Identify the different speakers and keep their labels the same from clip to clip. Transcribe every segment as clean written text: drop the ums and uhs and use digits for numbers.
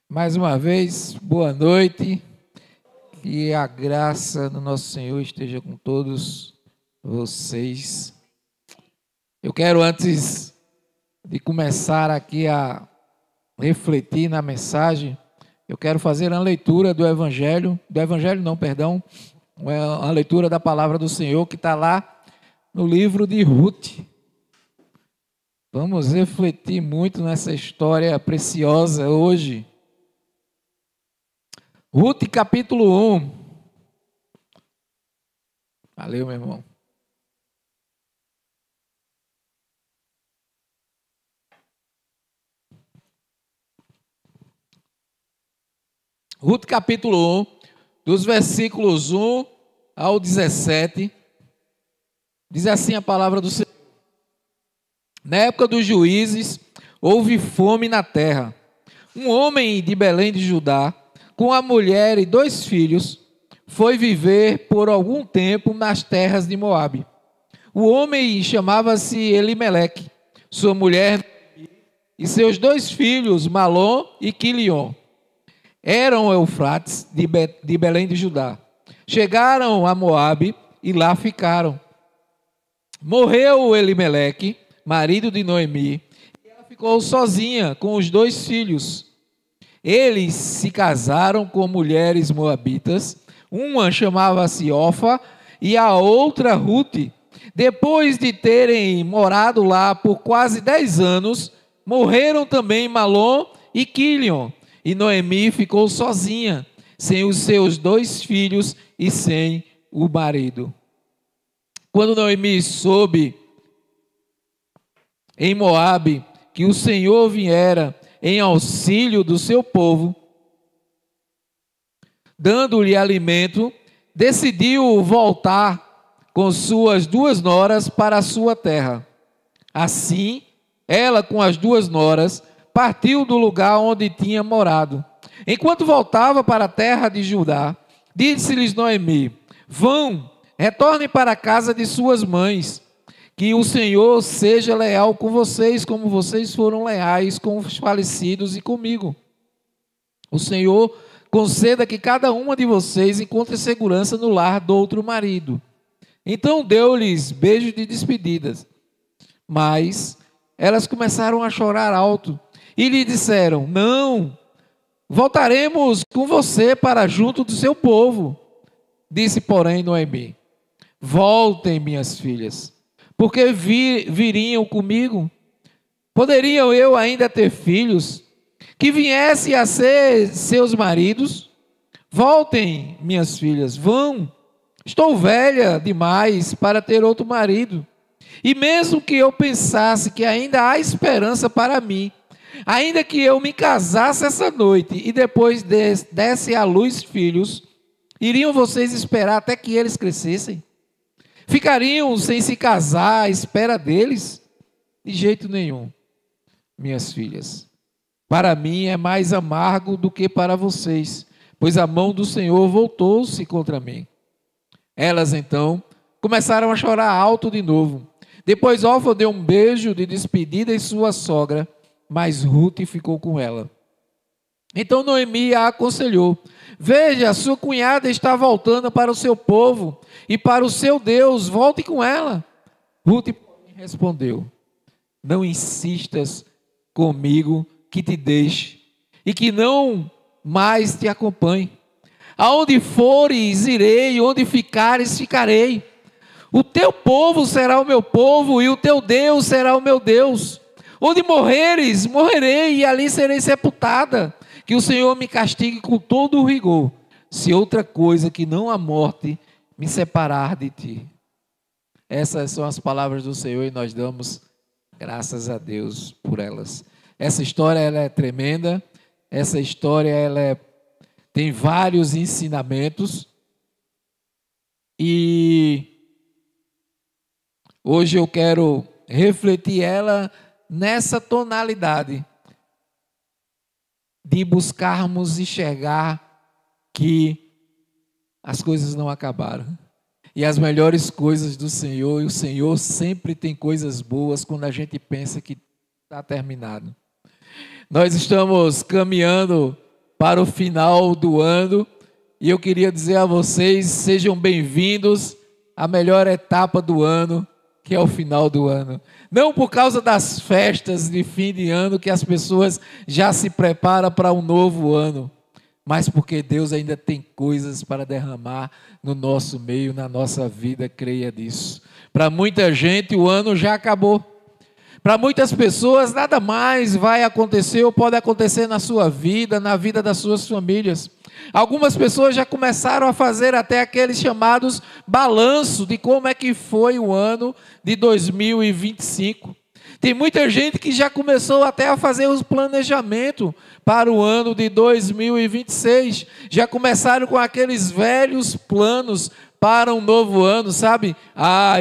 Speaker 1: Mais uma vez, boa noite. Que a graça do nosso Senhor esteja com todos vocês. Eu quero, antes de começar aqui a refletir na mensagem, eu quero fazer uma leitura do Evangelho, uma leitura da palavra do Senhor que está lá no livro de Ruth. Vamos refletir muito nessa história preciosa hoje. Ruth capítulo 1. Valeu, meu irmão. Ruth capítulo 1, dos versículos 1 ao 17, diz assim a palavra do Senhor. Na época dos juízes, houve fome na terra. Um homem de Belém de Judá, com a mulher e 2 filhos, foi viver por algum tempo nas terras de Moabe. O homem chamava-se Elimeleque, sua mulher e seus 2 filhos, Malom e Quilion. Eram Eufrates de Belém de Judá. Chegaram a Moabe e lá ficaram. Morreu Elimeleque, marido de Noemi, e ela ficou sozinha com os 2 filhos. Eles se casaram com mulheres moabitas, uma chamava-se Ofa e a outra Ruth. Depois de terem morado lá por quase 10 anos, morreram também Malom e Quilion, e Noemi ficou sozinha, sem os seus 2 filhos e sem o marido. Quando Noemi soube em Moabe que o Senhor viera em auxílio do seu povo, dando-lhe alimento, decidiu voltar com suas 2 noras para a sua terra. Assim, ela com as 2 noras partiu do lugar onde tinha morado. Enquanto voltava para a terra de Judá, disse-lhes Noemi: vão, retornem para a casa de suas mães, que o Senhor seja leal com vocês, como vocês foram leais com os falecidos e comigo. O Senhor conceda que cada uma de vocês encontre segurança no lar do outro marido. Então deu-lhes beijos de despedidas. Mas elas começaram a chorar alto e lhe disseram: não, voltaremos com você para junto do seu povo. Disse, porém, Noemi: voltem, minhas filhas, porque viriam comigo? Poderiam eu ainda ter filhos que viessem a ser seus maridos? Voltem, minhas filhas, vão. Estou velha demais para ter outro marido. E mesmo que eu pensasse que ainda há esperança para mim, ainda que eu me casasse essa noite e depois desse à luz filhos, iriam vocês esperar até que eles crescessem? Ficariam sem se casar à espera deles? De jeito nenhum, minhas filhas. Para mim é mais amargo do que para vocês, pois a mão do Senhor voltou-se contra mim. Elas então começaram a chorar alto de novo. Depois Orfa deu um beijo de despedida em sua sogra, mas Ruth ficou com ela. Então Noemi a aconselhou: veja, sua cunhada está voltando para o seu povo e para o seu Deus, volte com ela. Ruth respondeu: não insistas comigo que te deixe e que não mais te acompanhe. Aonde fores, irei, onde ficares, ficarei. O teu povo será o meu povo e o teu Deus será o meu Deus. Onde morreres, morrerei e ali serei sepultada. Que o Senhor me castigue com todo o rigor, se outra coisa que não a morte me separar de ti. Essas são as palavras do Senhor e nós damos graças a Deus por elas. Essa história ela é tremenda, essa história tem vários ensinamentos e hoje eu quero refletir ela nessa tonalidade de buscarmos enxergar que as coisas não acabaram. E as melhores coisas do Senhor, e o Senhor sempre tem coisas boas quando a gente pensa que está terminado. Nós estamos caminhando para o final do ano. E eu queria dizer a vocês, sejam bem-vindos à melhor etapa do ano, que é o final do ano. Não por causa das festas de fim de ano, que as pessoas já se preparam para um novo ano, mas porque Deus ainda tem coisas para derramar no nosso meio, na nossa vida, creia disso. Para muita gente o ano já acabou. Para muitas pessoas nada mais vai acontecer ou pode acontecer na sua vida, na vida das suas famílias. Algumas pessoas já começaram a fazer até aqueles chamados balanço de como é que foi o ano de 2025. Tem muita gente que já começou até a fazer os planejamentos para o ano de 2026. Já começaram com aqueles velhos planos para um novo ano, sabe?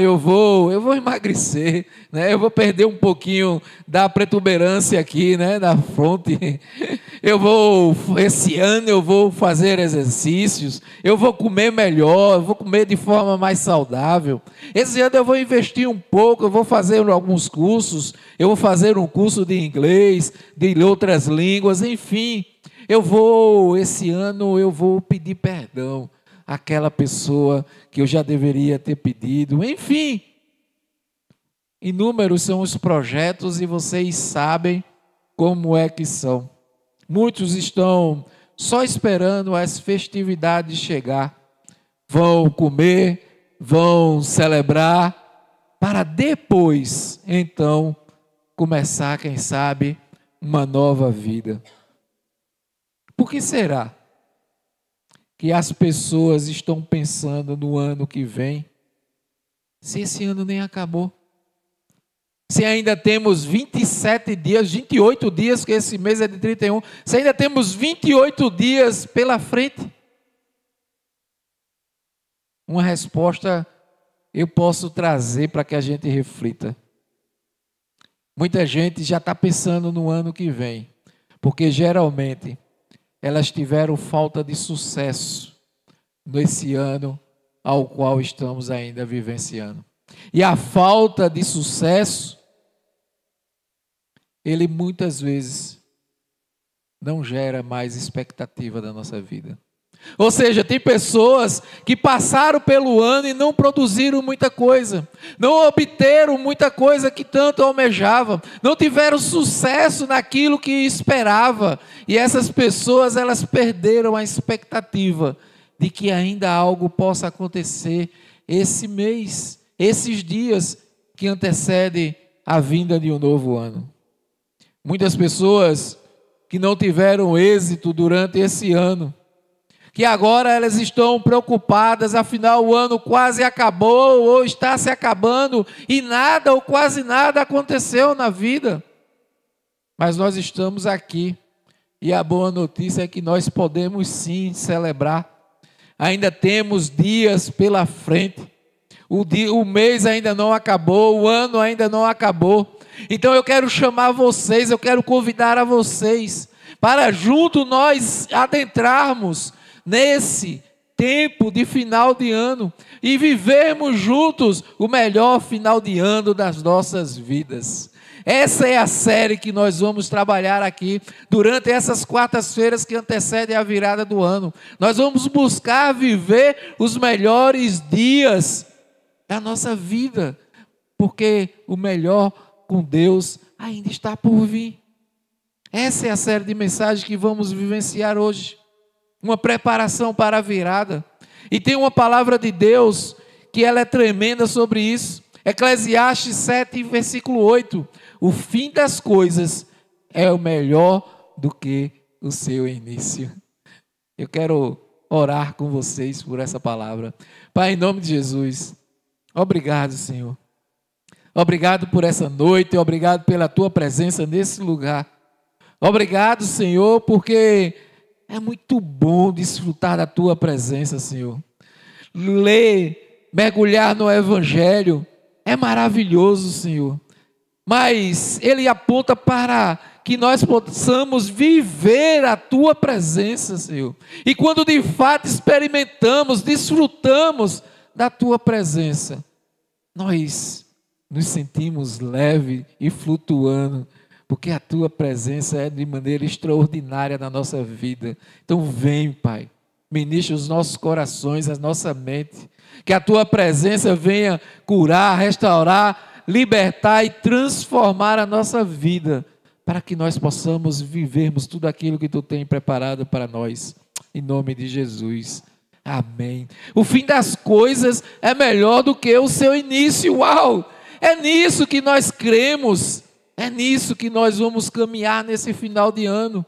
Speaker 1: Eu vou emagrecer, né? Eu vou perder um pouquinho da protuberância aqui, né? Da fronte. Esse ano eu vou fazer exercícios, eu vou comer melhor, eu vou comer de forma mais saudável. Esse ano eu vou investir um pouco, eu vou fazer alguns cursos, eu vou fazer um curso de inglês, de outras línguas, enfim. Esse ano eu vou pedir perdão àquela pessoa que eu já deveria ter pedido, enfim. Inúmeros são os projetos e vocês sabem como é que são. Muitos estão só esperando as festividades chegar. Vão comer, vão celebrar, para depois, então, começar, quem sabe, uma nova vida. Por que será que as pessoas estão pensando no ano que vem, se esse ano nem acabou? Se ainda temos 27 dias, 28 dias, que esse mês é de 31, se ainda temos 28 dias pela frente? Uma resposta eu posso trazer para que a gente reflita. Muita gente já está pensando no ano que vem, porque geralmente elas tiveram falta de sucesso nesse ano ao qual estamos ainda vivenciando. E a falta de sucesso, ele muitas vezes não gera mais expectativa da nossa vida. Ou seja, tem pessoas que passaram pelo ano e não produziram muita coisa, não obteram muita coisa que tanto almejavam, não tiveram sucesso naquilo que esperava. E essas pessoas, elas perderam a expectativa de que ainda algo possa acontecer esse mês, esses dias que antecedem a vinda de um novo ano. Muitas pessoas que não tiveram êxito durante esse ano, que agora elas estão preocupadas, afinal o ano quase acabou ou está se acabando e nada ou quase nada aconteceu na vida. Mas nós estamos aqui e a boa notícia é que nós podemos sim celebrar. Ainda temos dias pela frente. O mês ainda não acabou, o ano ainda não acabou. Então eu quero chamar vocês, eu quero convidar a vocês para junto nós adentrarmos nesse tempo de final de ano e vivermos juntos o melhor final de ano das nossas vidas. Essa é a série que nós vamos trabalhar aqui durante essas quartas-feiras que antecedem a virada do ano. Nós vamos buscar viver os melhores dias da nossa vida, porque o melhor com Deus ainda está por vir. Essa é a série de mensagens que vamos vivenciar hoje. Uma preparação para a virada. E tem uma palavra de Deus que ela é tremenda sobre isso. Eclesiastes 7, versículo 8. O fim das coisas é o melhor do que o seu início. Eu quero orar com vocês por essa palavra. Pai, em nome de Jesus, obrigado, Senhor. Obrigado por essa noite, obrigado pela tua presença nesse lugar. Obrigado, Senhor, porque é muito bom desfrutar da tua presença, Senhor. Ler, mergulhar no Evangelho é maravilhoso, Senhor. Mas ele aponta para que nós possamos viver a tua presença, Senhor. E quando de fato experimentamos, desfrutamos da tua presença, nós nos sentimos leve e flutuando, porque a tua presença é de maneira extraordinária na nossa vida. Então vem, Pai, ministra os nossos corações, a nossa mente, que a tua presença venha curar, restaurar, libertar e transformar a nossa vida, para que nós possamos vivermos tudo aquilo que tu tem preparado para nós, em nome de Jesus. Amém. O fim das coisas é melhor do que o seu início. Uau! É nisso que nós cremos, é nisso que nós vamos caminhar nesse final de ano,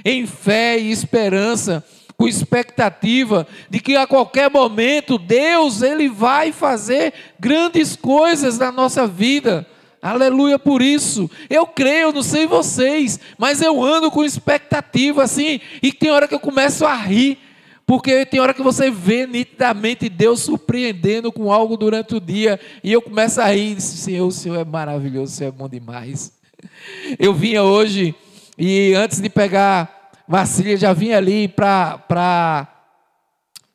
Speaker 1: em fé e esperança, com expectativa de que a qualquer momento Deus, Ele vai fazer grandes coisas na nossa vida. Aleluia por isso. Eu creio, não sei vocês, mas eu ando com expectativa assim, e tem hora que eu começo a rir, porque tem hora que você vê nitidamente Deus surpreendendo com algo durante o dia, e eu começo a rir, e Senhor, o Senhor é maravilhoso, o Senhor é bom demais. Eu vinha hoje, e antes de pegar Marcília, já vinha ali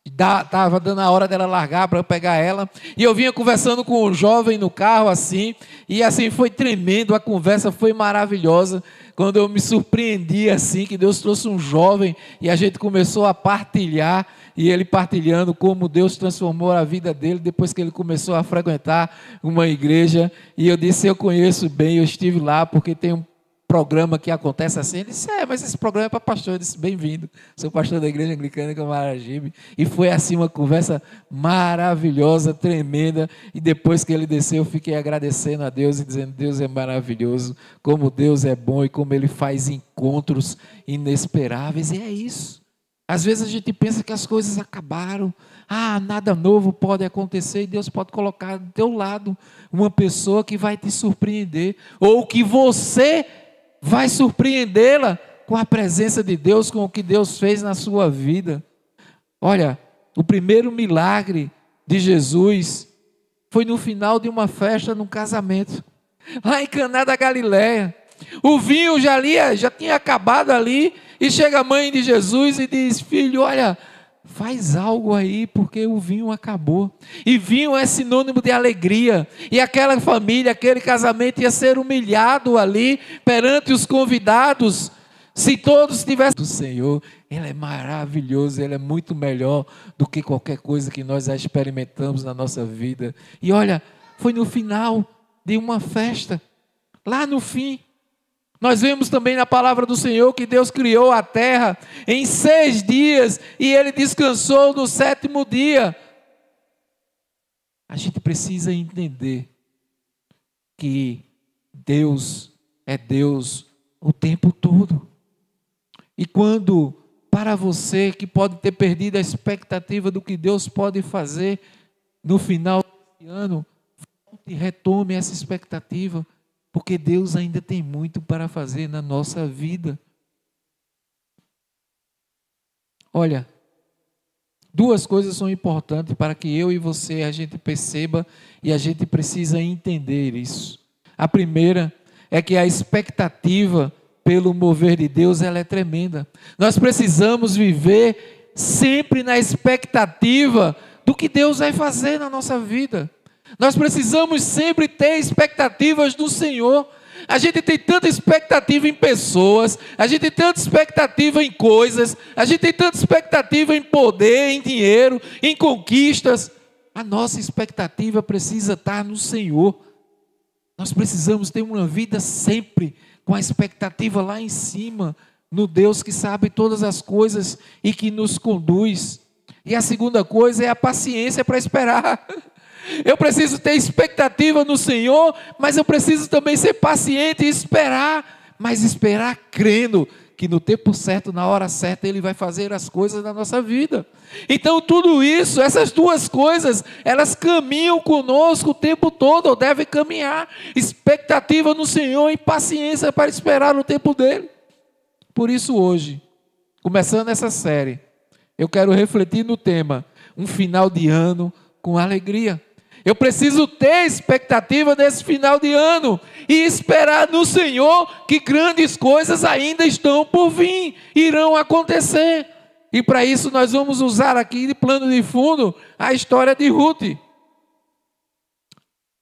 Speaker 1: estava dando a hora dela largar para eu pegar ela, e eu vinha conversando com um jovem no carro assim, e assim foi tremendo, a conversa foi maravilhosa, quando eu me surpreendi assim, que Deus trouxe um jovem, e a gente começou a partilhar, e ele partilhando como Deus transformou a vida dele, depois que ele começou a frequentar uma igreja, e eu disse, eu conheço bem, eu estive lá, porque tem um programa que acontece assim. Ele disse, mas esse programa é para pastor. Eu disse, bem-vindo, sou pastor da igreja anglicana em Camaragibe. E foi assim uma conversa maravilhosa, tremenda, e depois que ele desceu, eu fiquei agradecendo a Deus e dizendo, Deus é maravilhoso, como Deus é bom e como Ele faz encontros inesperáveis, e é isso. Às vezes a gente pensa que as coisas acabaram, nada novo pode acontecer, e Deus pode colocar do teu lado uma pessoa que vai te surpreender, ou que você vai surpreendê-la com a presença de Deus, com o que Deus fez na sua vida. Olha, o primeiro milagre de Jesus foi no final de uma festa, num casamento, lá em Caná da Galileia. O vinho já tinha acabado ali, e chega a mãe de Jesus e diz, filho, olha, faz algo aí, porque o vinho acabou. E vinho é sinônimo de alegria. E aquela família, aquele casamento ia ser humilhado ali, perante os convidados, se todos tivessem... O Senhor, Ele é maravilhoso, Ele é muito melhor do que qualquer coisa que nós já experimentamos na nossa vida. E olha, foi no final de uma festa, lá no fim. Nós vemos também na palavra do Senhor que Deus criou a terra em 6 dias e Ele descansou no 7º dia. A gente precisa entender que Deus é Deus o tempo todo. E quando, para você que pode ter perdido a expectativa do que Deus pode fazer no final desse ano, retome essa expectativa. Porque Deus ainda tem muito para fazer na nossa vida. Olha, 2 coisas são importantes para que eu e você, a gente perceba e a gente precisa entender isso. A primeira é que a expectativa pelo mover de Deus, ela é tremenda. Nós precisamos viver sempre na expectativa do que Deus vai fazer na nossa vida. Nós precisamos sempre ter expectativas do Senhor. A gente tem tanta expectativa em pessoas, a gente tem tanta expectativa em coisas, a gente tem tanta expectativa em poder, em dinheiro, em conquistas. A nossa expectativa precisa estar no Senhor. Nós precisamos ter uma vida sempre com a expectativa lá em cima, no Deus que sabe todas as coisas e que nos conduz. E a segunda coisa é a paciência para esperar. Eu preciso ter expectativa no Senhor, mas eu preciso também ser paciente e esperar, mas esperar crendo que no tempo certo, na hora certa, Ele vai fazer as coisas na nossa vida. Então tudo isso, essas 2 coisas, elas caminham conosco o tempo todo, ou devem caminhar. Expectativa no Senhor e paciência para esperar o tempo dEle. Por isso hoje, começando essa série, eu quero refletir no tema, um final de ano com alegria. Eu preciso ter expectativa nesse final de ano e esperar no Senhor que grandes coisas ainda estão por vir, irão acontecer. E para isso nós vamos usar aqui de plano de fundo a história de Ruth.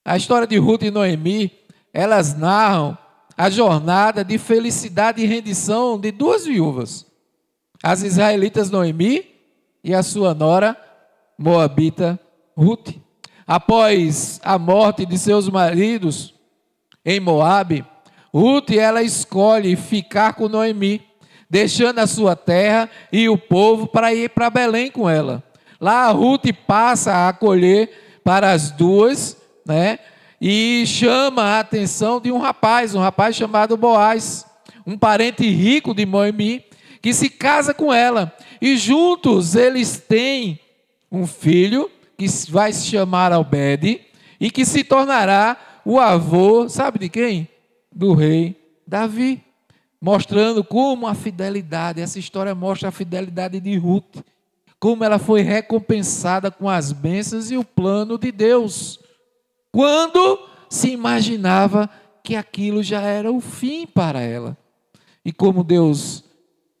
Speaker 1: A história de Ruth e Noemi, elas narram a jornada de felicidade e rendição de duas viúvas, as israelitas Noemi e a sua nora moabita Ruth. Após a morte de seus maridos em Moabe, Ruth ela escolhe ficar com Noemi, deixando a sua terra e o povo para ir para Belém com ela. Lá Ruth passa a acolher para as duas, né? E chama a atenção de um rapaz chamado Boaz, um parente rico de Noemi, que se casa com ela. E juntos eles têm um filho que vai se chamar Obed e que se tornará o avô, sabe de quem? Do rei Davi. Mostrando como a fidelidade, essa história mostra a fidelidade de Ruth, como ela foi recompensada com as bênçãos e o plano de Deus, quando se imaginava que aquilo já era o fim para ela. E como Deus,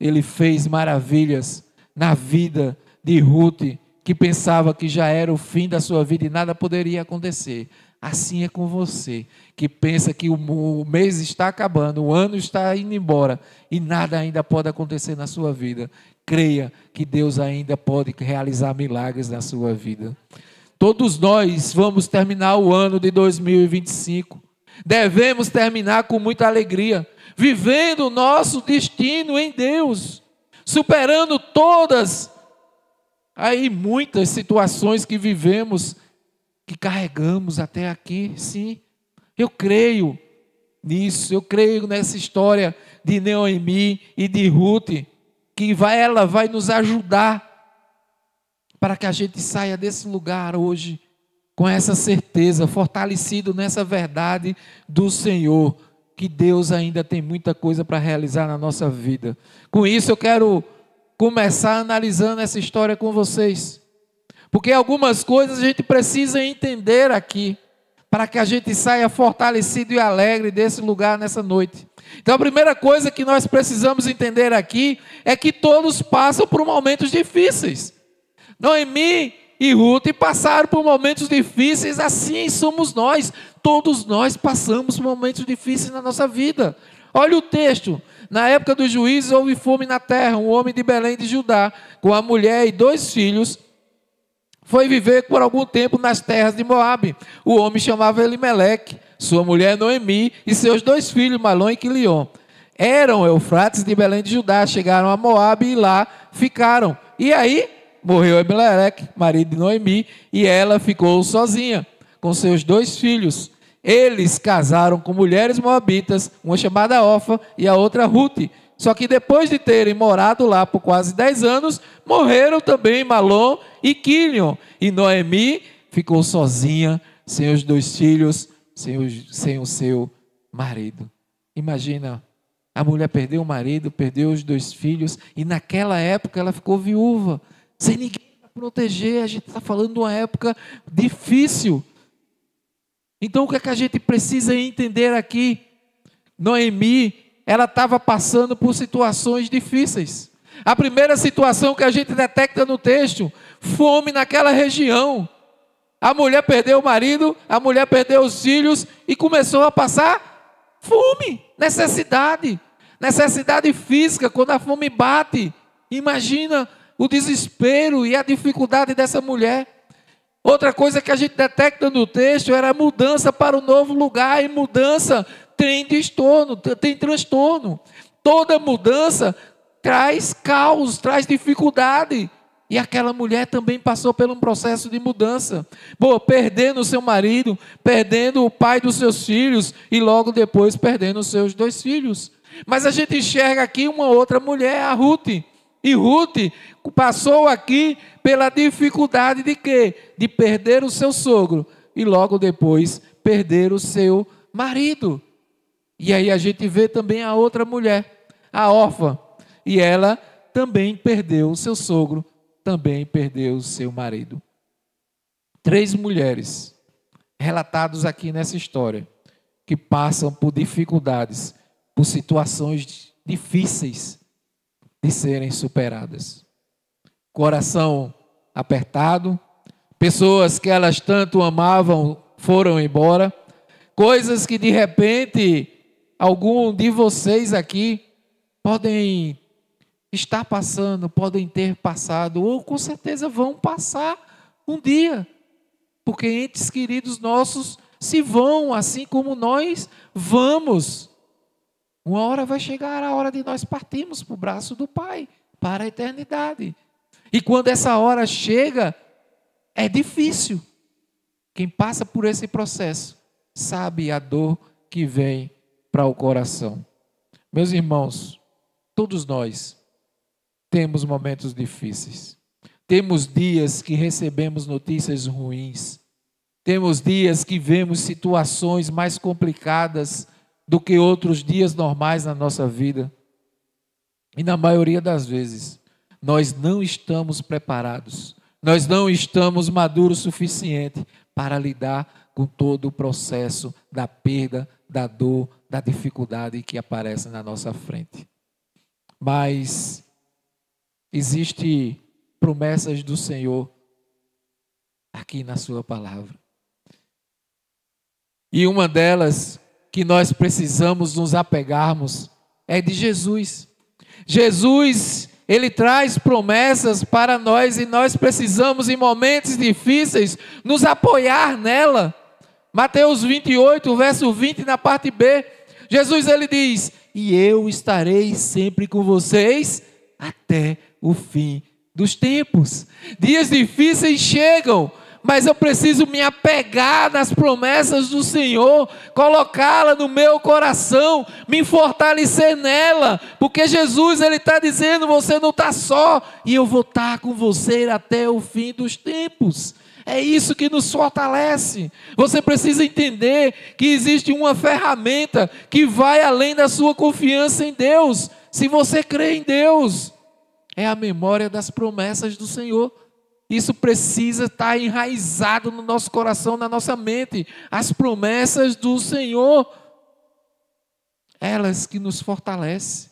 Speaker 1: Ele fez maravilhas na vida de Ruth, que pensava que já era o fim da sua vida e nada poderia acontecer. Assim é com você, que pensa que o mês está acabando, o ano está indo embora e nada ainda pode acontecer na sua vida. Creia que Deus ainda pode realizar milagres na sua vida. Todos nós vamos terminar o ano de 2025. Devemos terminar com muita alegria, vivendo o nosso destino em Deus, superando muitas situações que vivemos, que carregamos até aqui. Sim, eu creio nisso, eu creio nessa história de Noemi e de Ruth, que ela vai nos ajudar para que a gente saia desse lugar hoje com essa certeza, fortalecido nessa verdade do Senhor, que Deus ainda tem muita coisa para realizar na nossa vida. Com isso eu quero começar analisando essa história com vocês, porque algumas coisas a gente precisa entender aqui, para que a gente saia fortalecido e alegre desse lugar nessa noite. Então a primeira coisa que nós precisamos entender aqui é que todos passam por momentos difíceis. Noemi e Ruth passaram por momentos difíceis, assim somos nós. Todos nós passamos por momentos difíceis na nossa vida. Olha o texto. Na época dos juízes houve fome na terra. Um homem de Belém de Judá, com a mulher e 2 filhos, foi viver por algum tempo nas terras de Moabe. O homem chamava Elimeleque, sua mulher Noemi e seus 2 filhos, Malom e Quilion. Eram Eufrates de Belém de Judá, chegaram a Moabe e lá ficaram. E aí morreu Elimeleque, marido de Noemi, e ela ficou sozinha com seus 2 filhos. Eles casaram com mulheres moabitas, uma chamada Orfa e a outra Ruth. Só que depois de terem morado lá por quase 10 anos, morreram também Malom e Quilion. E Noemi ficou sozinha, sem os 2 filhos, sem o seu marido. Imagina, a mulher perdeu o marido, perdeu os 2 filhos, e naquela época ela ficou viúva, sem ninguém para proteger. A gente está falando de uma época difícil. Então o que é que a gente precisa entender aqui? Noemi, ela estava passando por situações difíceis. A primeira situação que a gente detecta no texto, fome naquela região. A mulher perdeu o marido, a mulher perdeu os filhos e começou a passar fome, necessidade física. Quando a fome bate, imagina o desespero e a dificuldade dessa mulher. Outra coisa que a gente detecta no texto era a mudança para o novo lugar, e mudança tem transtorno. Toda mudança traz caos, traz dificuldade. E aquela mulher também passou por um processo de mudança. Perdendo o seu marido, perdendo o pai dos seus filhos e logo depois perdendo os seus 2 filhos. Mas a gente enxerga aqui uma outra mulher, a Ruth. E Ruth passou aqui pela dificuldade de quê? De perder o seu sogro e logo depois perder o seu marido. E aí a gente vê também a outra mulher, a órfã, e ela também perdeu o seu sogro, também perdeu o seu marido. 3 mulheres relatadas aqui nessa história, que passam por dificuldades, por situações difíceis de serem superadas. Coração apertado, pessoas que elas tanto amavam foram embora, coisas que de repente algum de vocês aqui podem estar passando, podem ter passado, ou com certeza vão passar um dia, porque entes queridos nossos se vão, assim como nós vamos. Uma hora vai chegar a hora de nós partirmos para o braço do Pai, para a eternidade. E quando essa hora chega, é difícil. Quem passa por esse processo sabe a dor que vem para o coração. Meus irmãos, todos nós temos momentos difíceis. Temos dias que recebemos notícias ruins. Temos dias que vemos situações mais complicadas do que outros dias normais na nossa vida. E na maioria das vezes, nós não estamos preparados. Nós não estamos maduros o suficiente para lidar com todo o processo da perda, da dor, da dificuldade que aparece na nossa frente. Mas existem promessas do Senhor aqui na sua palavra. E uma delas que nós precisamos nos apegarmos é de Jesus. Jesus, Ele traz promessas para nós e nós precisamos, em momentos difíceis, nos apoiar nela. Mateus 28, verso 20, na parte B, Jesus, Ele diz: e eu estarei sempre com vocês até o fim dos tempos. Dias difíceis chegam, mas eu preciso me apegar nas promessas do Senhor, colocá-la no meu coração, me fortalecer nela, porque Jesus, Ele está dizendo: você não está só, e eu vou estar com você até o fim dos tempos. É isso que nos fortalece. Você precisa entender que existe uma ferramenta que vai além da sua confiança em Deus. Se você crê em Deus, é a memória das promessas do Senhor. Isso precisa estar enraizado no nosso coração, na nossa mente. As promessas do Senhor, elas que nos fortalecem.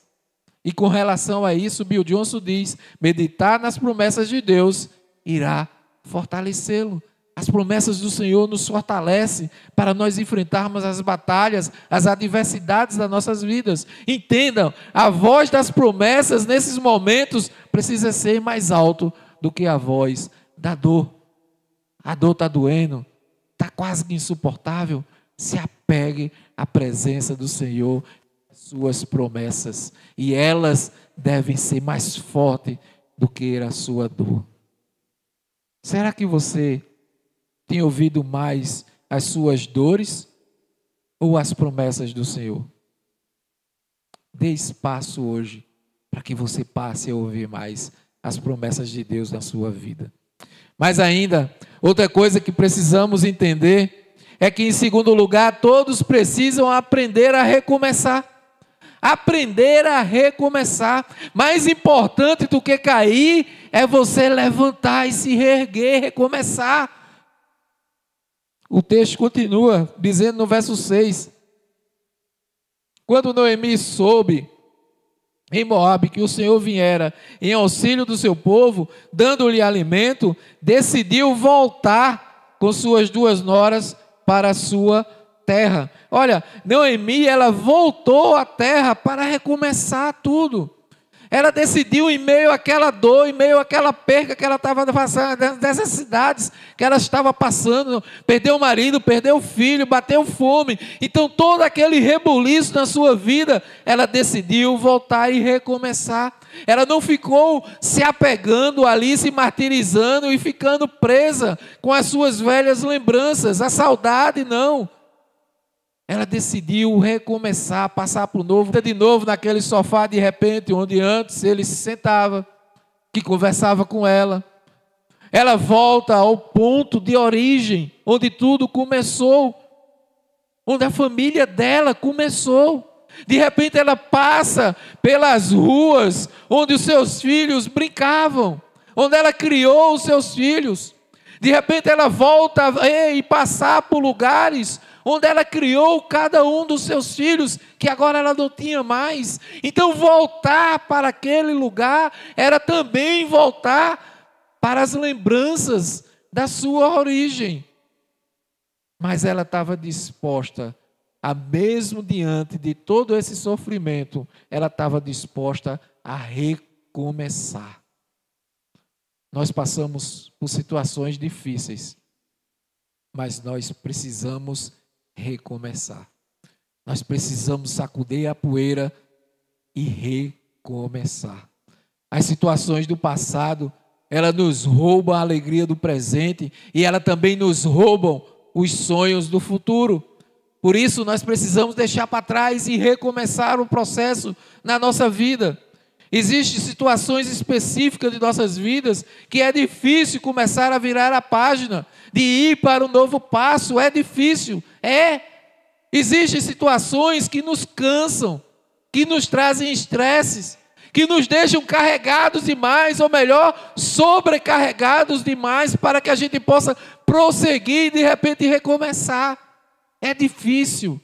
Speaker 1: E com relação a isso, Bill Johnson diz: meditar nas promessas de Deus irá fortalecê-lo. As promessas do Senhor nos fortalecem para nós enfrentarmos as batalhas, as adversidades das nossas vidas. Entendam, a voz das promessas nesses momentos precisa ser mais alto do que a voz da dor. A dor está doendo, está quase que insuportável. Se apegue à presença do Senhor, às suas promessas, e elas devem ser mais fortes do que a sua dor. Será que você tem ouvido mais as suas dores ou as promessas do Senhor? Dê espaço hoje para que você passe a ouvir mais as promessas de Deus na sua vida. Mas ainda, outra coisa que precisamos entender é que, em segundo lugar, todos precisam aprender a recomeçar. Aprender a recomeçar. Mais importante do que cair é você levantar e se reerguer, recomeçar. O texto continua dizendo no verso 6: quando Noemi soube em Moabe que o Senhor viera em auxílio do seu povo, dando-lhe alimento, decidiu voltar com suas 2 noras para a sua terra. Olha, Noemi, ela voltou à terra para recomeçar tudo. Ela decidiu, em meio àquela dor, em meio àquela perca que ela estava passando, dessas cidades que ela estava passando, perdeu o marido, perdeu o filho, bateu fome. Então, todo aquele rebuliço na sua vida, ela decidiu voltar e recomeçar. Ela não ficou se apegando ali, se martirizando e ficando presa com as suas velhas lembranças, a saudade, não. Ela decidiu recomeçar, passar para o novo, de novo naquele sofá de repente, onde antes ele se sentava, que conversava com ela. Ela volta ao ponto de origem, onde tudo começou, onde a família dela começou. De repente ela passa pelas ruas onde os seus filhos brincavam, onde ela criou os seus filhos. De repente ela volta e passar por lugares onde ela criou cada um dos seus filhos, que agora ela não tinha mais. Então voltar para aquele lugar era também voltar para as lembranças da sua origem. Mas ela estava disposta mesmo diante de todo esse sofrimento, ela estava disposta a recomeçar. Nós passamos por situações difíceis, mas nós precisamos recomeçar. Nós precisamos sacudir a poeira e recomeçar. As situações do passado, elas nos roubam a alegria do presente e elas também nos roubam os sonhos do futuro. Por isso, nós precisamos deixar para trás e recomeçar o processo na nossa vida. Existem situações específicas de nossas vidas que é difícil começar a virar a página, de ir para um novo passo, é difícil, Existem situações que nos cansam, que nos trazem estresses, que nos deixam carregados demais, ou melhor, sobrecarregados demais, para que a gente possa prosseguir e de repente recomeçar. É difícil,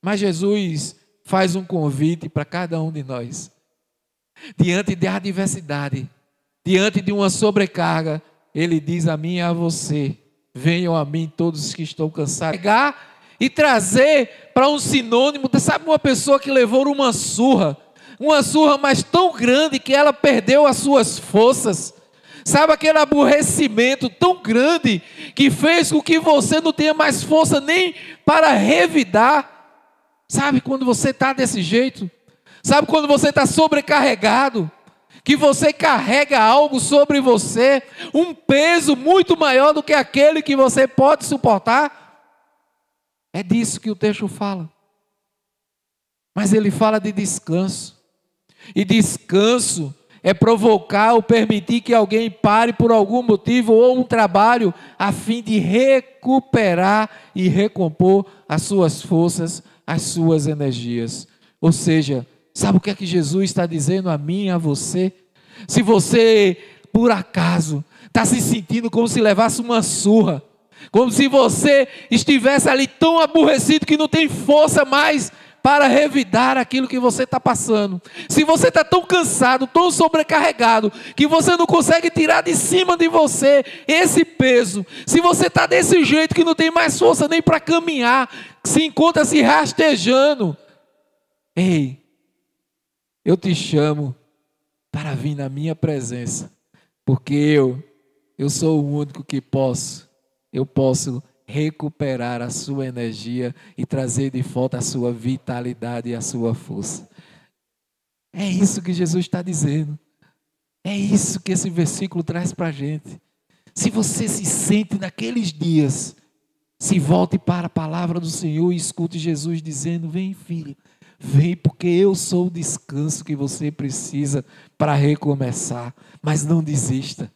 Speaker 1: mas Jesus faz um convite para cada um de nós. Diante da adversidade, diante de uma sobrecarga, Ele diz a mim e a você: venham a mim todos que estão cansados. Pegar e trazer para um sinônimo, sabe, uma pessoa que levou uma surra, mas tão grande que ela perdeu as suas forças. Sabe, aquele aborrecimento tão grande que fez com que você não tenha mais força nem para revidar. Sabe quando você está desse jeito? Sabe quando você está sobrecarregado? Que você carrega algo sobre você, um peso muito maior do que aquele que você pode suportar? É disso que o texto fala. Mas ele fala de descanso. E descanso é provocar ou permitir que alguém pare por algum motivo ou um trabalho a fim de recuperar e recompor as suas forças, as suas energias. Ou seja, sabe o que é que Jesus está dizendo a mim e a você? Se você, por acaso, está se sentindo como se levasse uma surra, como se você estivesse ali tão aborrecido que não tem força mais para revidar aquilo que você está passando. Se você está tão cansado, tão sobrecarregado, que você não consegue tirar de cima de você esse peso. Se você está desse jeito que não tem mais força nem para caminhar, se encontra se rastejando. Ei, eu te chamo para vir na minha presença, porque eu sou o único que posso recuperar a sua energia e trazer de volta a sua vitalidade e a sua força. É isso que Jesus está dizendo. É isso que esse versículo traz para a gente. Se você se sente naqueles dias, se volte para a palavra do Senhor e escute Jesus dizendo: vem, filho, vem, porque eu sou o descanso que você precisa para recomeçar. Mas não desista.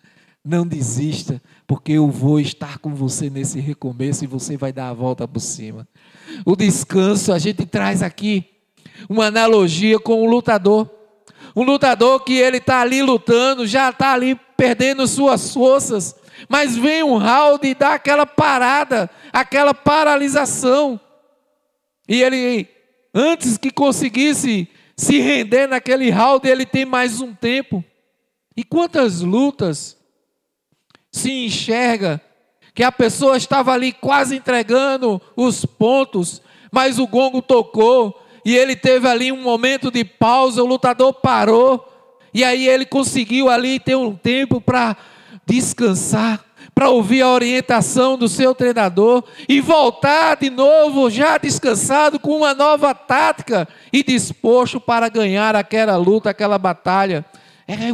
Speaker 1: Não desista, porque eu vou estar com você nesse recomeço e você vai dar a volta por cima. O descanso, a gente traz aqui uma analogia com um lutador. Um lutador que ele está ali lutando, já está ali perdendo suas forças, mas vem um round e dá aquela parada, aquela paralisação. E ele, antes que conseguisse se render naquele round, ele tem mais um tempo. E quantas lutas se enxerga que a pessoa estava ali quase entregando os pontos, mas o gongo tocou e ele teve ali um momento de pausa, o lutador parou e aí ele conseguiu ali ter um tempo para descansar, para ouvir a orientação do seu treinador e voltar de novo já descansado com uma nova tática e disposto para ganhar aquela luta, aquela batalha.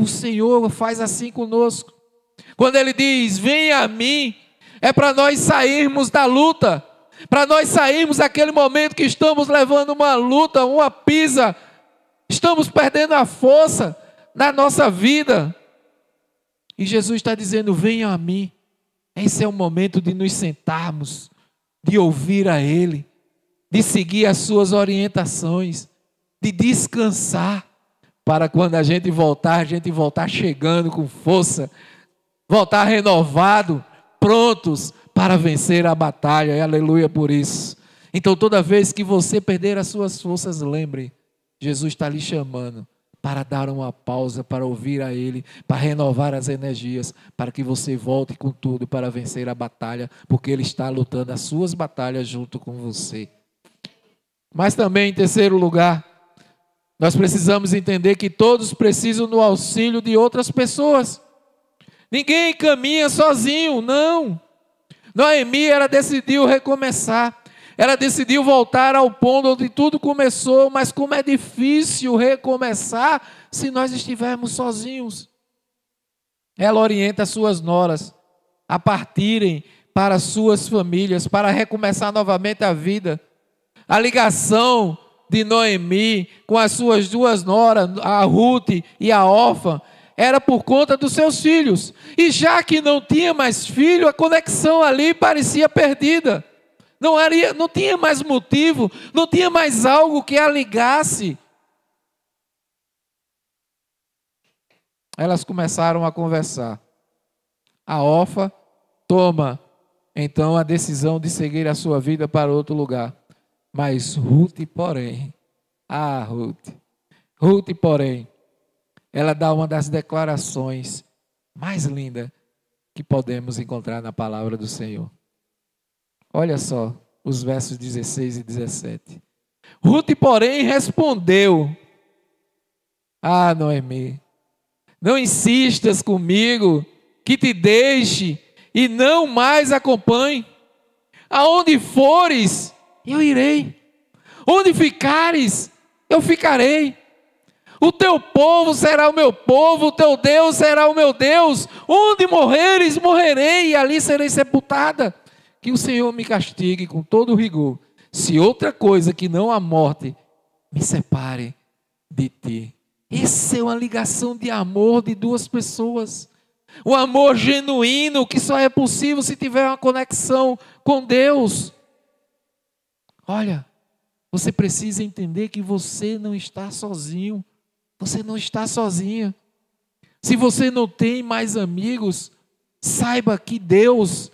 Speaker 1: O Senhor faz assim conosco. Quando Ele diz, venha a mim, é para nós sairmos da luta, para nós sairmos daquele momento que estamos levando uma luta, uma pisa, estamos perdendo a força na nossa vida. E Jesus está dizendo, venha a mim. Esse é o momento de nos sentarmos, de ouvir a Ele, de seguir as suas orientações, de descansar, para quando a gente voltar chegando com força, voltar renovado, prontos para vencer a batalha, e aleluia por isso. Então toda vez que você perder as suas forças, lembre, Jesus está lhe chamando para dar uma pausa, para ouvir a Ele, para renovar as energias, para que você volte com tudo para vencer a batalha, porque Ele está lutando as suas batalhas junto com você. Mas também, em terceiro lugar, nós precisamos entender que todos precisam do auxílio de outras pessoas. Ninguém caminha sozinho, não. Noemi, ela decidiu recomeçar. Ela decidiu voltar ao ponto onde tudo começou, mas como é difícil recomeçar se nós estivermos sozinhos. Ela orienta as suas noras a partirem para suas famílias, para recomeçar novamente a vida. A ligação de Noemi com as suas duas noras, a Ruth e a Orfa, era por conta dos seus filhos. E já que não tinha mais filho, a conexão ali parecia perdida. Não tinha mais motivo, não tinha mais algo que a ligasse. Elas começaram a conversar. A Orfa toma então a decisão de seguir a sua vida para outro lugar. Mas Ruth, porém, ela dá uma das declarações mais lindas que podemos encontrar na palavra do Senhor. Olha só os versos 16 e 17. Ruth, porém, respondeu: Noemi, não insistas comigo que te deixe e não mais acompanhe. Aonde fores, eu irei. Onde ficares, eu ficarei. O teu povo será o meu povo, o teu Deus será o meu Deus. Onde morreres, morrerei, e ali serei sepultada. Que o Senhor me castigue com todo rigor, se outra coisa que não a morte me separe de ti. Essa é uma ligação de amor de duas pessoas. O amor genuíno que só é possível se tiver uma conexão com Deus. Olha, você precisa entender que você não está sozinho. Você não está sozinha. Se você não tem mais amigos, saiba que Deus,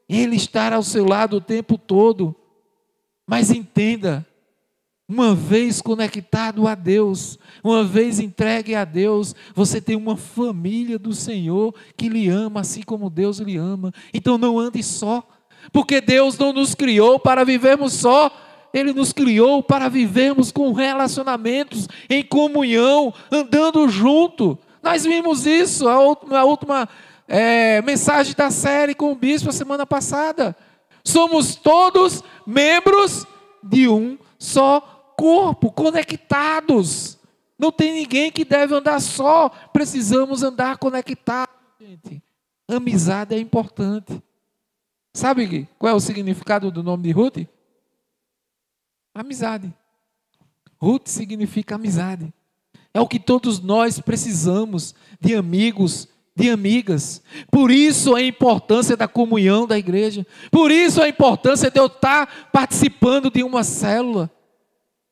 Speaker 1: Ele está ao seu lado o tempo todo. Mas entenda, uma vez conectado a Deus, uma vez entregue a Deus, você tem uma família do Senhor que lhe ama assim como Deus lhe ama. Então não ande só, porque Deus não nos criou para vivermos só. Ele nos criou para vivermos com relacionamentos, em comunhão, andando junto. Nós vimos isso, a última mensagem da série com o bispo a semana passada. Somos todos membros de um só corpo, conectados. Não tem ninguém que deve andar só, precisamos andar conectados, gente. Amizade é importante. Sabe qual é o significado do nome de Ruth? Amizade. Ruth significa amizade. É o que todos nós precisamos, de amigos, de amigas. Por isso a importância da comunhão da igreja. Por isso a importância de eu estar participando de uma célula.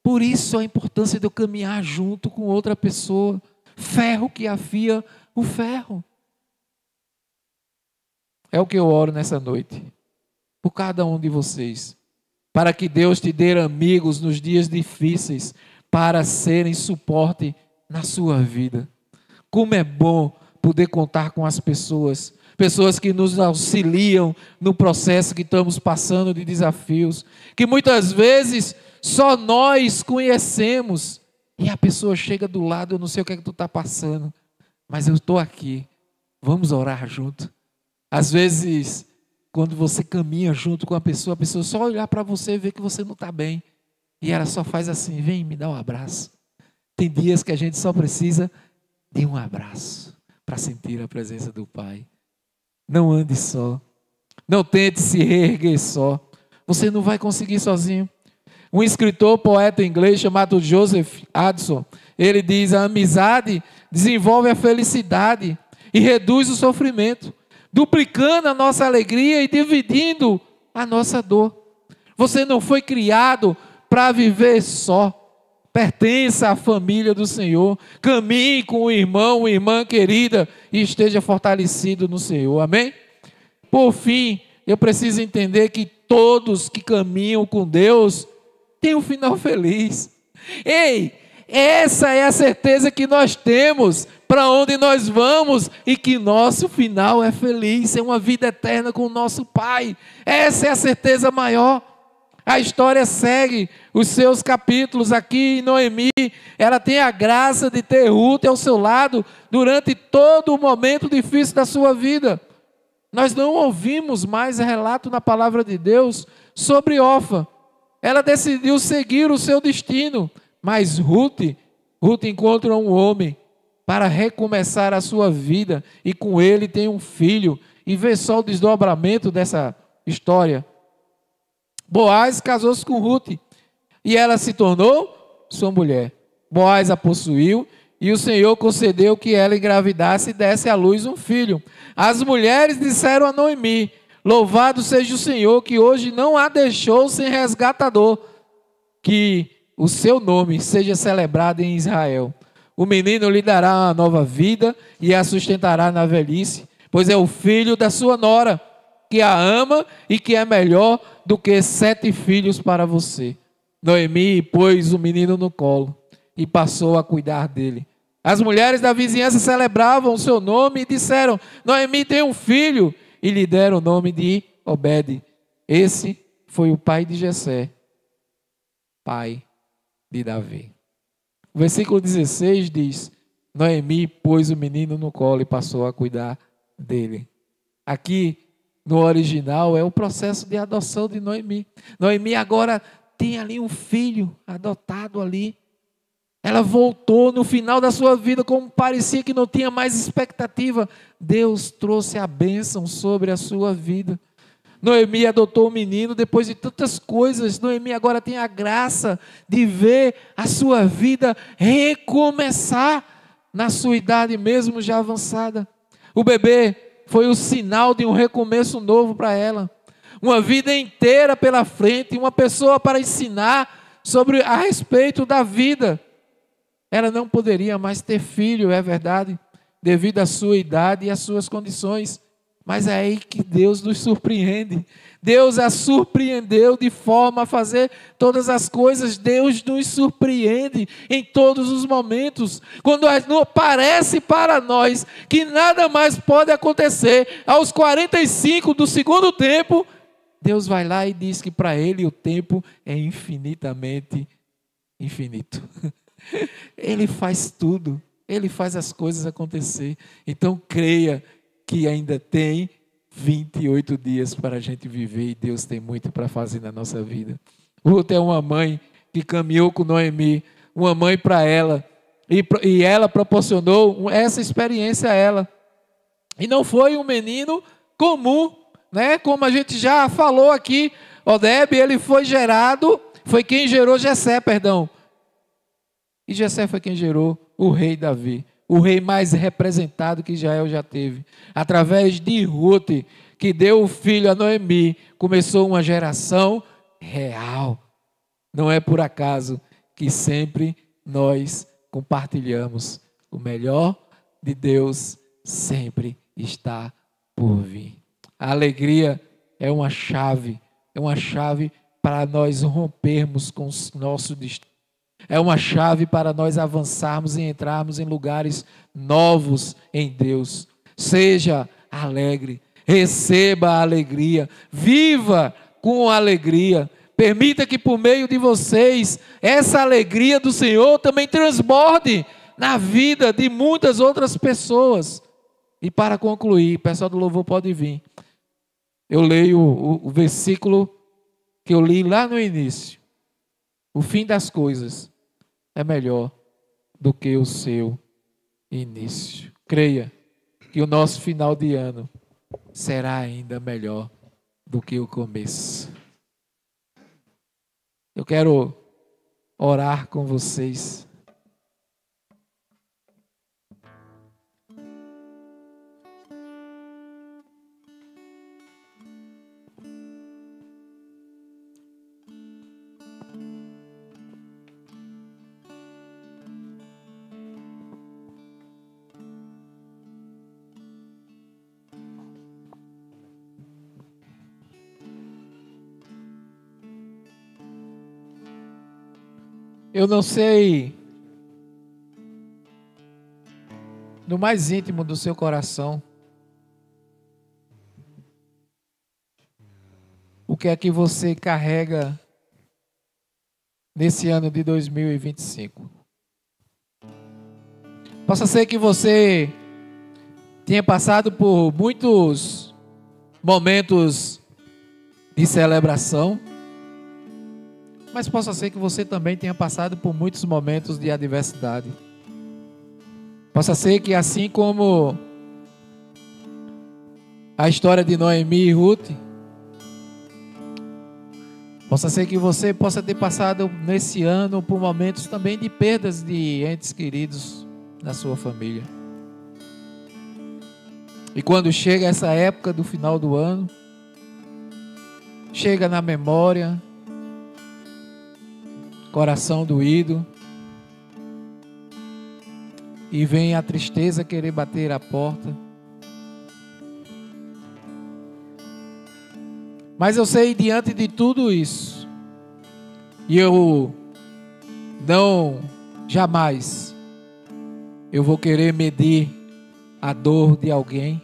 Speaker 1: Por isso a importância de eu caminhar junto com outra pessoa. Ferro que afia o ferro. É o que eu oro nessa noite. Por cada um de vocês. Para que Deus te dê amigos nos dias difíceis, para serem suporte na sua vida. Como é bom poder contar com as pessoas que nos auxiliam no processo que estamos passando de desafios, que muitas vezes só nós conhecemos, e a pessoa chega do lado, eu não sei o que é que tu está passando, mas eu estou aqui, vamos orar junto. Às vezes, quando você caminha junto com a pessoa só olhar para você e ver que você não está bem. E ela só faz assim, vem me dá um abraço. Tem dias que a gente só precisa de um abraço para sentir a presença do Pai. Não ande só. Não tente se reerguer só. Você não vai conseguir sozinho. Um escritor, poeta inglês chamado Joseph Addison, ele diz: a amizade desenvolve a felicidade e reduz o sofrimento, duplicando a nossa alegria e dividindo a nossa dor. Você não foi criado para viver só. Pertença à família do Senhor. Caminhe com o irmão, uma irmã querida e esteja fortalecido no Senhor. Amém? Por fim, eu preciso entender que todos que caminham com Deus têm um final feliz. Ei, essa é a certeza que nós temos para onde nós vamos e que nosso final é feliz, é uma vida eterna com o nosso Pai. Essa é a certeza maior. A história segue os seus capítulos aqui em Noemi. Ela tem a graça de ter Ruth ao seu lado durante todo o momento difícil da sua vida. Nós não ouvimos mais relato na palavra de Deus sobre Orfa. Ela decidiu seguir o seu destino, mas Ruth encontra um homem para recomeçar a sua vida e com ele tem um filho. E vê só o desdobramento dessa história. Boaz casou-se com Ruth e ela se tornou sua mulher. Boaz a possuiu e o Senhor concedeu que ela engravidasse e desse à luz um filho. As mulheres disseram a Noemi: louvado seja o Senhor que hoje não a deixou sem resgatador, que o seu nome seja celebrado em Israel. O menino lhe dará uma nova vida e a sustentará na velhice, pois é o filho da sua nora, que a ama e que é melhor do que 7 filhos para você. Noemi pôs o menino no colo e passou a cuidar dele. As mulheres da vizinhança celebravam o seu nome e disseram: Noemi tem um filho, e lhe deram o nome de Obed. Esse foi o pai de Jessé, pai de Davi. O versículo 16 diz: Noemi pôs o menino no colo e passou a cuidar dele. Aqui no original é o processo de adoção de Noemi. Noemi agora tem ali um filho adotado ali. Ela voltou no final da sua vida, como parecia que não tinha mais expectativa. Deus trouxe a bênção sobre a sua vida. Noemi adotou o menino depois de tantas coisas. Noemi agora tem a graça de ver a sua vida recomeçar na sua idade mesmo já avançada. O bebê foi o sinal de um recomeço novo para ela. Uma vida inteira pela frente, uma pessoa para ensinar a respeito da vida. Ela não poderia mais ter filho, é verdade, devido à sua idade e às suas condições. Mas é aí que Deus nos surpreende. Deus a surpreendeu de forma a fazer todas as coisas. Deus nos surpreende em todos os momentos. Quando parece para nós que nada mais pode acontecer, aos 45 do segundo tempo, Deus vai lá e diz que para Ele o tempo é infinitamente infinito. Ele faz tudo. Ele faz as coisas acontecer. Então creia que ainda tem 28 dias para a gente viver e Deus tem muito para fazer na nossa vida. Ruth é uma mãe que caminhou com Noemi, uma mãe para ela, e ela proporcionou essa experiência a ela. E não foi um menino comum, né? Como a gente já falou aqui, Odeb, ele foi quem gerou Jessé, perdão. E Jessé foi quem gerou o rei Davi, o rei mais representado que Israel já teve. Através de Ruth, que deu o filho a Noemi, começou uma geração real. Não é por acaso que sempre nós compartilhamos. O melhor de Deus sempre está por vir. A alegria é uma chave para nós rompermos com o nosso destino. É uma chave para nós avançarmos e entrarmos em lugares novos em Deus. Seja alegre, receba a alegria, viva com alegria. Permita que por meio de vocês, essa alegria do Senhor também transborde na vida de muitas outras pessoas. E para concluir, o pessoal do louvor pode vir. Eu leio o versículo que eu li lá no início. O fim das coisas é melhor do que o seu início. Creia que o nosso final de ano será ainda melhor do que o começo. Eu quero orar com vocês. Eu não sei, no mais íntimo do seu coração, o que é que você carrega nesse ano de 2025. Possa ser que você tenha passado por muitos momentos de celebração, mas possa ser que você também tenha passado por muitos momentos de adversidade. Possa ser que, assim como a história de Noemi e Ruth, possa ser que você possa ter passado nesse ano por momentos também de perdas de entes queridos na sua família. E quando chega essa época do final do ano, chega na memória, coração doído, e vem a tristeza querer bater a porta. Mas eu sei, diante de tudo isso, e eu não jamais eu vou querer medir a dor de alguém,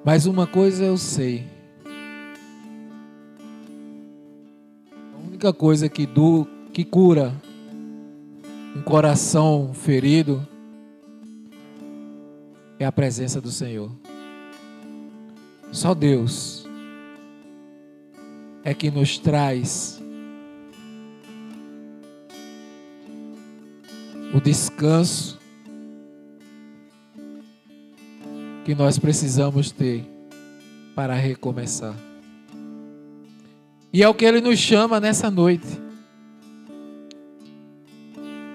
Speaker 1: mas uma coisa eu sei: a única coisa que cura um coração ferido é a presença do Senhor. Só Deus é que nos traz o descanso que nós precisamos ter para recomeçar. E é o que Ele nos chama nessa noite.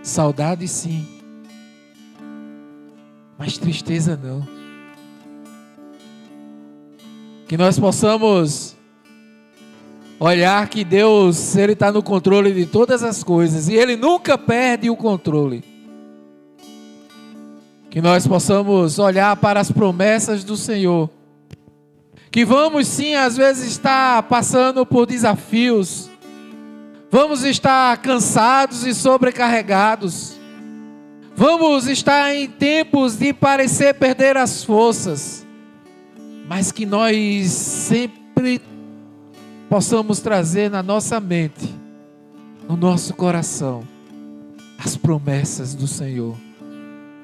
Speaker 1: Saudade sim, mas tristeza não. Que nós possamos olhar que Deus, Ele está no controle de todas as coisas e Ele nunca perde o controle. Que nós possamos olhar para as promessas do Senhor. Que vamos sim, às vezes, estar passando por desafios. Vamos estar cansados e sobrecarregados. Vamos estar em tempos de parecer perder as forças. Mas que nós sempre possamos trazer na nossa mente, no nosso coração, as promessas do Senhor.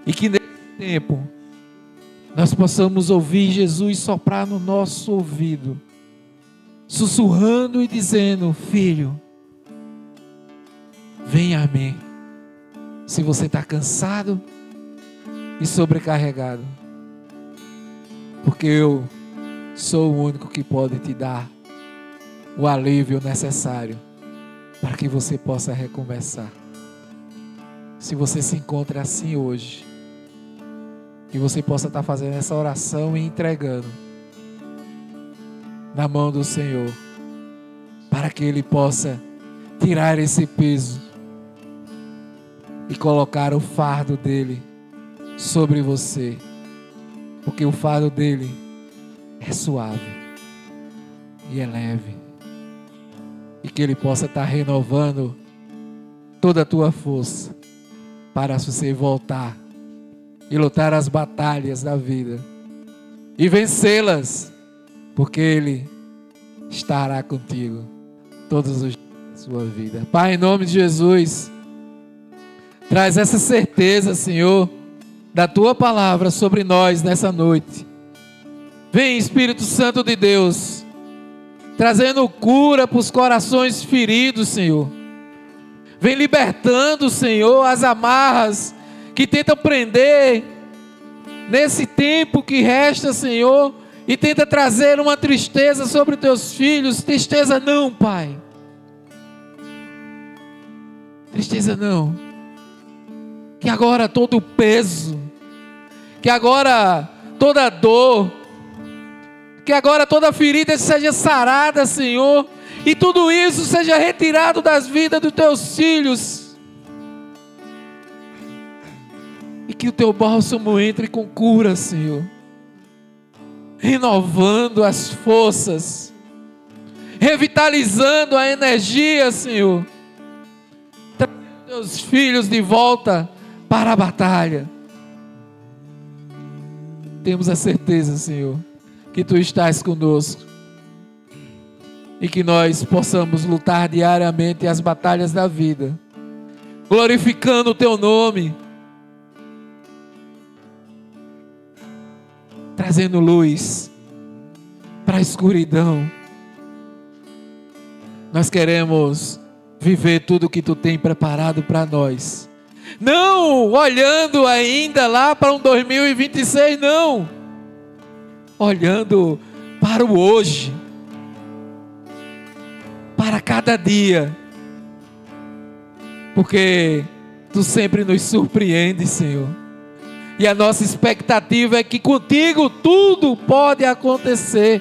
Speaker 1: E que nesse tempo nós possamos ouvir Jesus soprar no nosso ouvido, sussurrando e dizendo: filho, venha a mim. Se você está cansado e sobrecarregado, porque eu sou o único que pode te dar o alívio necessário para que você possa recomeçar. Se você se encontra assim hoje, que você possa estar fazendo essa oração e entregando na mão do Senhor, para que Ele possa tirar esse peso e colocar o fardo dele sobre você, porque o fardo dele é suave e é leve, e que Ele possa estar renovando toda a tua força para você voltar e lutar as batalhas da vida e vencê-las, porque Ele estará contigo todos os dias da sua vida. Pai, em nome de Jesus, traz essa certeza, Senhor, da Tua palavra sobre nós nessa noite. Vem, Espírito Santo de Deus, trazendo cura para os corações feridos, Senhor. Vem libertando, Senhor, as amarras que tentam prender nesse tempo que resta, Senhor, e tenta trazer uma tristeza sobre os Teus filhos. Tristeza não, Pai. Tristeza não. Que agora todo o peso, que agora toda dor, que agora toda ferida seja sarada, Senhor, e tudo isso seja retirado das vidas dos Teus filhos. E que o Teu bálsamo entre com cura, Senhor, renovando as forças, revitalizando a energia, Senhor, trazendo Teus filhos de volta para a batalha. Temos a certeza, Senhor, que Tu estás conosco. e que nós possamos lutar diariamente as batalhas da vida, glorificando o Teu nome, trazendo luz para a escuridão. Nós queremos viver tudo que Tu tem preparado para nós, não olhando ainda lá para um 2026, não, olhando para o hoje, para cada dia, porque Tu sempre nos surpreende, Senhor, e a nossa expectativa é que contigo tudo pode acontecer.